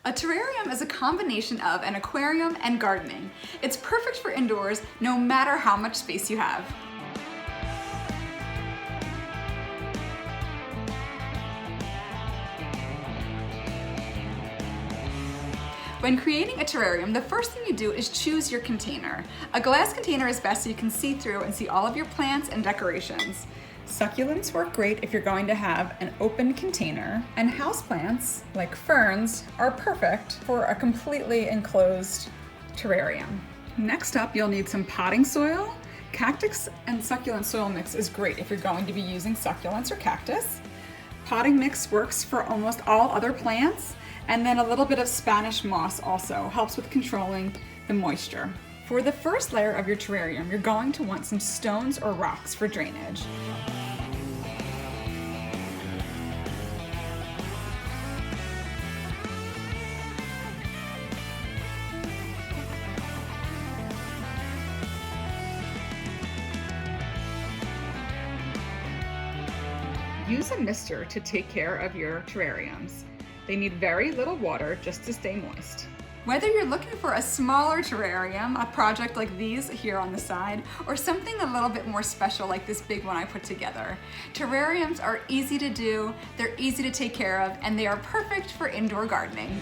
A terrarium is a combination of an aquarium and gardening. It's perfect for indoors, no matter how much space you have. When creating a terrarium, the first thing you do is choose your container. A glass container is best so you can see through and see all of your plants and decorations. Succulents work great if you're going to have an open container, and houseplants, like ferns, are perfect for a completely enclosed terrarium. Next up, you'll need some potting soil. Cactus and succulent soil mix is great if you're going to be using succulents or cactus. Potting mix works for almost all other plants, and then a little bit of Spanish moss also helps with controlling the moisture. For the first layer of your terrarium, you're going to want some stones or rocks for drainage. Use a mister to take care of your terrariums. They need very little water just to stay moist. Whether you're looking for a smaller terrarium, a project like these here on the side, or something a little bit more special like this big one I put together, terrariums are easy to do, they're easy to take care of, and they are perfect for indoor gardening.